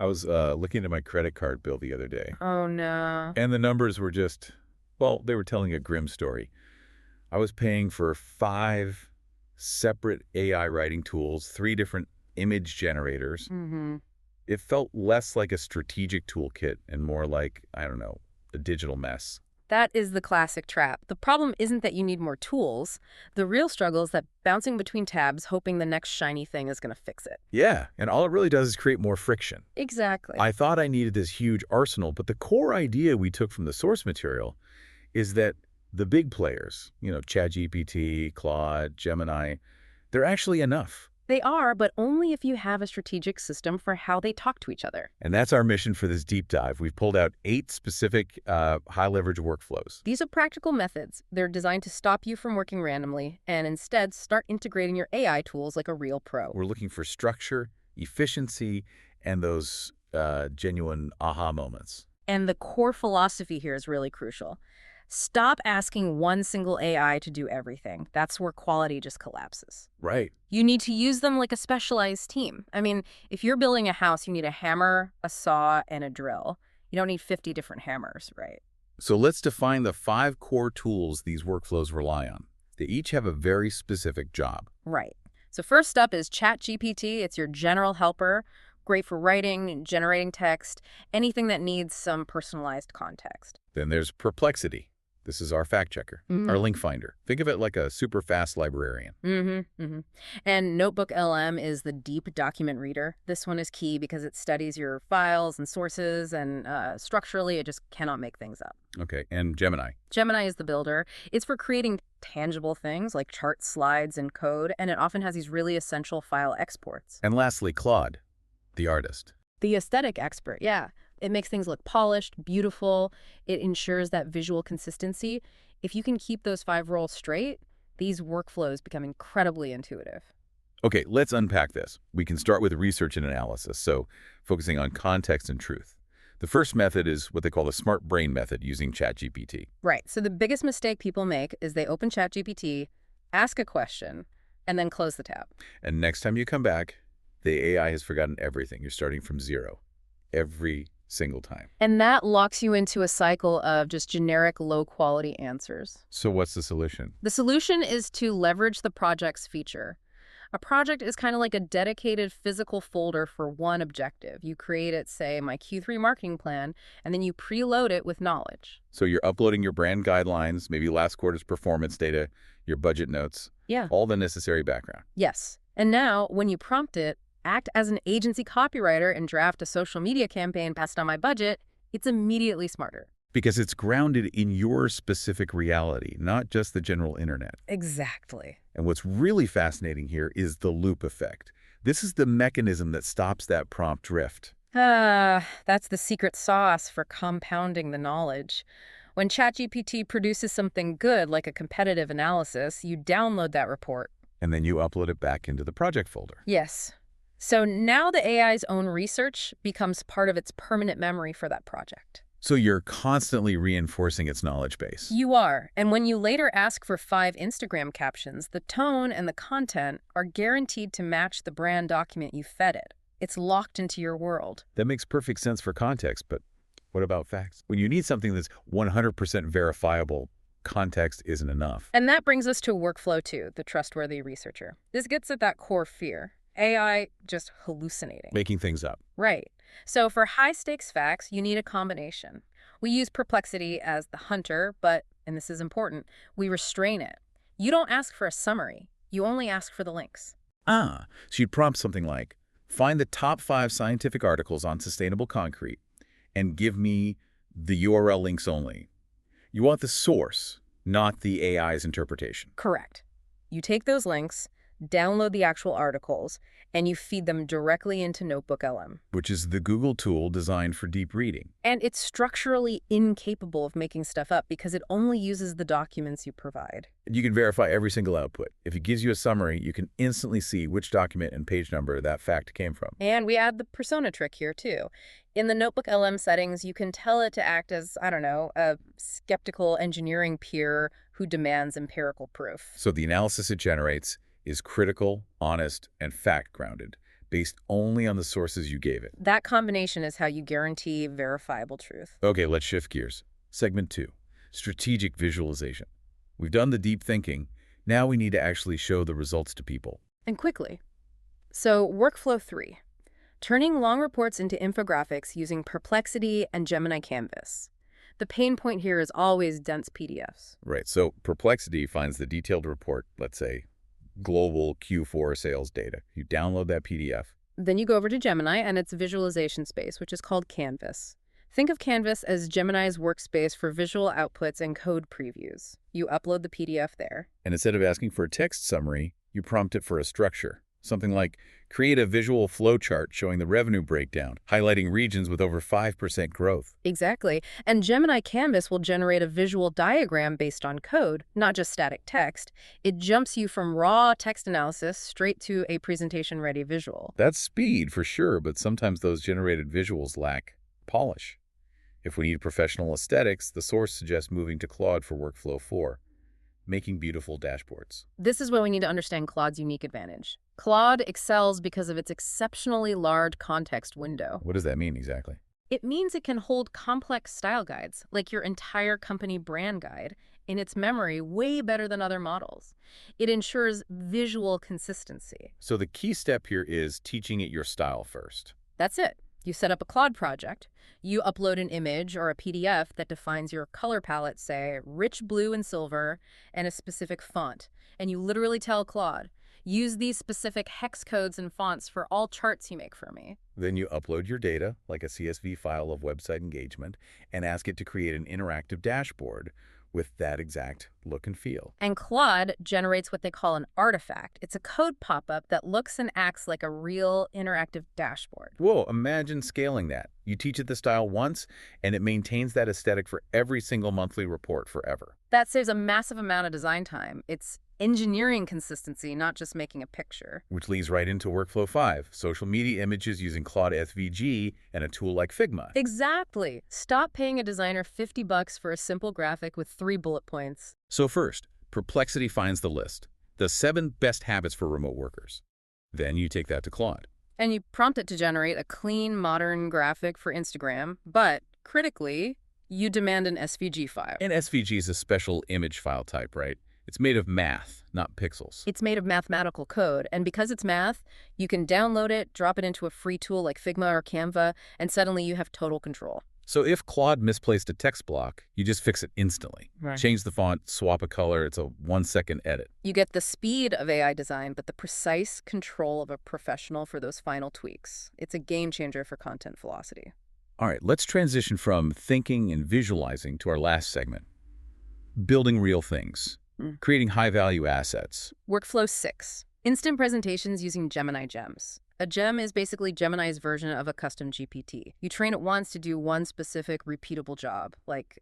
I was looking at my credit card bill the other day, Oh, no. and the numbers were just, well, they were telling a grim story. I was paying for 5 separate AI writing tools, 3 different image generators. Mm-hmm. It felt less like a strategic toolkit and more like, I don't know, a digital mess. That is the classic trap. The problem isn't that you need more tools. The real struggle is that bouncing between tabs, hoping the next shiny thing is going to fix it. Yeah, and all it really does is create more friction. Exactly. I thought I needed this huge arsenal, but the core idea we took from the source material is that the big players, ChatGPT, Claude, Gemini, they're actually enough. They are, but only if you have a strategic system for how they talk to each other. And that's our mission for this deep dive. We've pulled out 8 specific high-leverage workflows. These are practical methods. They're designed to stop you from working randomly and instead start integrating your AI tools like a real pro. We're looking for structure, efficiency, and those genuine aha moments. And the core philosophy here is really crucial. Stop asking one single AI to do everything. That's where quality just collapses. Right. You need to use them like a specialized team. I mean, if you're building a house, you need a hammer, a saw, and a drill. You don't need 50 different hammers, right? So let's define the 5 core tools these workflows rely on. They each have a very specific job. Right. So first up is ChatGPT. It's your general helper, great for writing, generating text, anything that needs some personalized context. Then there's Perplexity. This is our fact checker, our link finder. Think of it like a super fast librarian. And NotebookLM is the deep document reader. This one is key because it studies your files and sources, and structurally, it just cannot make things up. Okay, and Gemini. Gemini is the builder. It's for creating tangible things like charts, slides, and code, and it often has these really essential file exports. And lastly, Claude, the artist. The aesthetic expert, yeah. It makes things look polished, beautiful. It ensures that visual consistency. If you can keep those 5 roles straight, these workflows become incredibly intuitive. Okay, let's unpack this. We can start with research and analysis, so focusing on context and truth. The first method is what they call the smart brain method using ChatGPT. Right. So the biggest mistake people make is they open ChatGPT, ask a question, and then close the tab. And next time you come back, the AI has forgotten everything. You're starting from zero every single time. And that locks you into a cycle of just generic low-quality answers. So what's the solution? The solution is to leverage the project's feature. A project is kind of like a dedicated physical folder for one objective. You create it, say, my Q3 marketing plan, and then you preload it with knowledge. So you're uploading your brand guidelines, maybe last quarter's performance data, your budget notes, Yeah. all the necessary background. Yes. And now, when you prompt it, act as an agency copywriter and draft a social media campaign based on my budget, it's immediately smarter. Because it's grounded in your specific reality, not just the general internet. Exactly. And what's really fascinating here is the loop effect. This is the mechanism that stops that prompt drift. That's the secret sauce for compounding the knowledge. When ChatGPT produces something good, like a competitive analysis, you download that report. And then you upload it back into the project folder. Yes. So now the AI's own research becomes part of its permanent memory for that project. So you're constantly reinforcing its knowledge base. You are. And when you later ask for 5 Instagram captions, the tone and the content are guaranteed to match the brand document you fed it. It's locked into your world. That makes perfect sense for context, but what about facts? When you need something that's 100% verifiable, context isn't enough. And that brings us to workflow 2, the trustworthy researcher. This gets at that core fear. AI just hallucinating. Making things up. Right. So for high-stakes facts, you need a combination. We use Perplexity as the hunter, but, and this is important, we restrain it. You don't ask for a summary. You only ask for the links. So you'd prompt something like, find the top 5 scientific articles on sustainable concrete and give me the URL links only. You want the source, not the AI's interpretation. Correct. You take those links, download the actual articles, and you feed them directly into NotebookLM. Which is the Google tool designed for deep reading. And it's structurally incapable of making stuff up because it only uses the documents you provide. You can verify every single output. If it gives you a summary, you can instantly see which document and page number that fact came from. And we add the persona trick here, too. In the NotebookLM settings, you can tell it to act as, I don't know, a skeptical engineering peer who demands empirical proof. So the analysis it generates is critical, honest, and fact-grounded, based only on the sources you gave it. That combination is how you guarantee verifiable truth. Okay, let's shift gears. Segment 2, strategic visualization. We've done the deep thinking. Now we need to actually show the results to people. And quickly. So, workflow 3. Turning long reports into infographics using Perplexity and Gemini Canvas. The pain point here is always dense PDFs. Right, so Perplexity finds the detailed report, let's say, global Q4 sales data. You download that PDF. Then you go over to Gemini and its visualization space, which is called Canvas. Think of Canvas as Gemini's workspace for visual outputs and code previews. You upload the PDF there. And instead of asking for a text summary, you prompt it for a structure. Something like, create a visual flowchart showing the revenue breakdown, highlighting regions with over 5% growth. Exactly. And Gemini Canvas will generate a visual diagram based on code, not just static text. It jumps you from raw text analysis straight to a presentation-ready visual. That's speed for sure, but sometimes those generated visuals lack polish. If we need professional aesthetics, the source suggests moving to Claude for Workflow 4, making beautiful dashboards. This is where we need to understand Claude's unique advantage. Claude excels because of its exceptionally large context window. What does that mean exactly? It means it can hold complex style guides, like your entire company brand guide, in its memory way better than other models. It ensures visual consistency. So the key step here is teaching it your style first. That's it. You set up a Claude project. You upload an image or a PDF that defines your color palette, say, rich blue and silver, and a specific font. And you literally tell Claude, use these specific hex codes and fonts for all charts you make for me. Then you upload your data, like a CSV file of website engagement, and ask it to create an interactive dashboard with that exact look and feel. And Claude generates what they call an artifact. It's a code pop-up that looks and acts like a real interactive dashboard. Whoa, imagine scaling that. You teach it the style once, and it maintains that aesthetic for every single monthly report forever. That saves a massive amount of design time. It's engineering consistency, not just making a picture. Which leads right into Workflow 5, social media images using Claude SVG and a tool like Figma. Exactly. Stop paying a designer $50 for a simple graphic with 3 bullet points. So first, Perplexity finds the list, the 7 best habits for remote workers. Then you take that to Claude. And you prompt it to generate a clean, modern graphic for Instagram, but critically, you demand an SVG file. And SVG is a special image file type, right? It's made of math, not pixels. It's made of mathematical code, and because it's math, you can download it, drop it into a free tool like Figma or Canva, and suddenly you have total control. So if Claude misplaced a text block, you just fix it instantly. Right. Change the font, swap a color, it's a 1-second edit. You get the speed of AI design, but the precise control of a professional for those final tweaks. It's a game changer for content velocity. All right, let's transition from thinking and visualizing to our last segment. Building real things. Creating high-value assets. Workflow 6. Instant presentations using Gemini gems. A gem is basically Gemini's version of a custom GPT. You train it once to do one specific repeatable job, like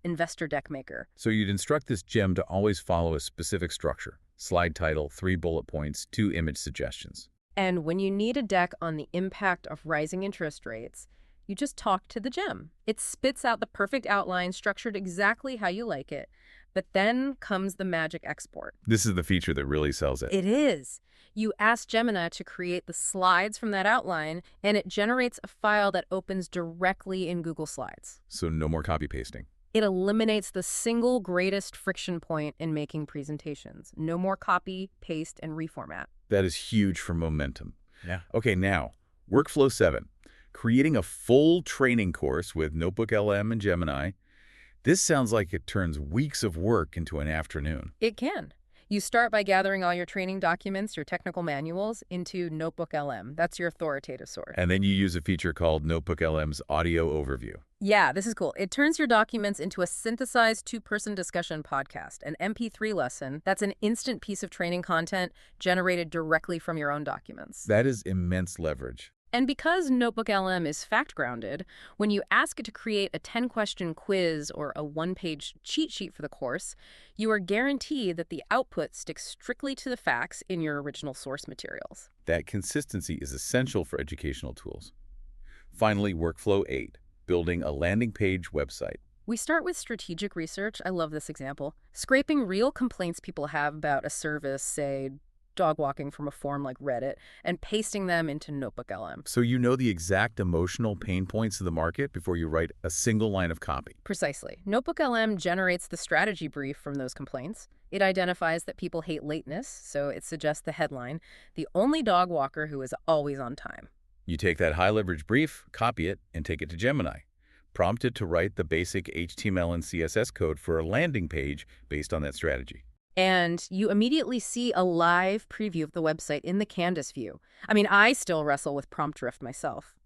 investor deck maker. So you'd instruct this gem to always follow a specific structure. Slide title, 3 bullet points, 2 image suggestions. And when you need a deck on the impact of rising interest rates, you just talk to the gem. It spits out the perfect outline structured exactly how you like it. But then comes the magic export. This is the feature that really sells it. It is. You ask Gemini to create the slides from that outline, and it generates a file that opens directly in Google Slides. So no more copy pasting. It eliminates the single greatest friction point in making presentations. No more copy, paste, and reformat. That is huge for momentum. Yeah. Okay, now, Workflow 7. Creating a full training course with NotebookLM and Gemini. This sounds like it turns weeks of work into an afternoon. It can. You start by gathering all your training documents, your technical manuals, into NotebookLM. That's your authoritative source. And then you use a feature called NotebookLM's audio overview. Yeah, this is cool. It turns your documents into a synthesized 2-person discussion podcast, an MP3 lesson. That's an instant piece of training content generated directly from your own documents. That is immense leverage. And because NotebookLM is fact-grounded, when you ask it to create a 10-question quiz or a 1-page cheat sheet for the course, you are guaranteed that the output sticks strictly to the facts in your original source materials. That consistency is essential for educational tools. Finally, Workflow 8, building a landing page website. We start with strategic research. I love this example. Scraping real complaints people have about a service, say, dog walking from a forum like Reddit, and pasting them into NotebookLM. So you know the exact emotional pain points of the market before you write a single line of copy. Precisely. NotebookLM generates the strategy brief from those complaints. It identifies that people hate lateness, so it suggests the headline, "The only dog walker who is always on time." You take that high-leverage brief, copy it, and take it to Gemini. Prompt it to write the basic HTML and CSS code for a landing page based on that strategy. And you immediately see a live preview of the website in the Canvas view. I mean, I still wrestle with prompt drift myself,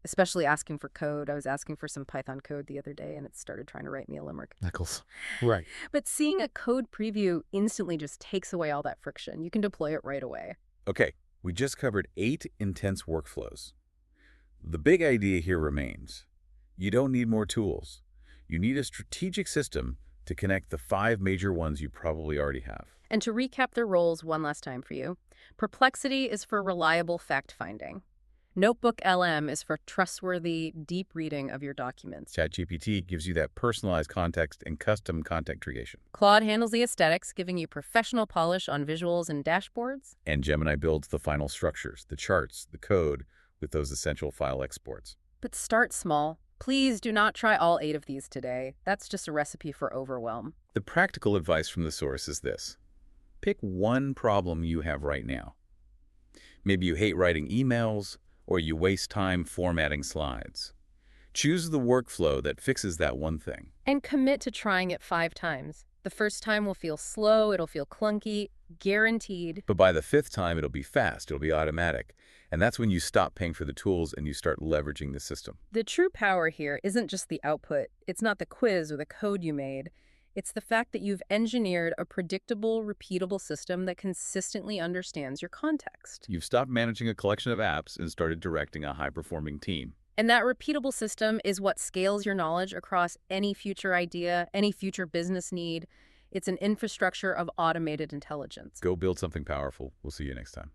especially asking for code. I was asking for some Python code the other day, and it started trying to write me a limerick. Nichols. Right. But seeing a code preview instantly just takes away all that friction. You can deploy it right away. Okay, we just covered 8 intense workflows. The big idea here remains. You don't need more tools. You need a strategic system to connect the 5 major ones you probably already have. And to recap their roles one last time for you, Perplexity is for reliable fact-finding. NotebookLM is for trustworthy, deep reading of your documents. ChatGPT gives you that personalized context and custom content creation. Claude handles the aesthetics, giving you professional polish on visuals and dashboards. And Gemini builds the final structures, the charts, the code, with those essential file exports. But start small. Please do not try all 8 of these today. That's just a recipe for overwhelm. The practical advice from the source is this. Pick one problem you have right now. Maybe you hate writing emails, or you waste time formatting slides. Choose the workflow that fixes that one thing. And commit to trying it 5 times. The first time will feel slow, it'll feel clunky, guaranteed. But by the 5th time, it'll be fast, it'll be automatic. And that's when you stop paying for the tools and you start leveraging the system. The true power here isn't just the output. It's not the quiz or the code you made. It's the fact that you've engineered a predictable, repeatable system that consistently understands your context. You've stopped managing a collection of apps and started directing a high-performing team. And that repeatable system is what scales your knowledge across any future idea, any future business need. It's an infrastructure of automated intelligence. Go build something powerful. We'll see you next time.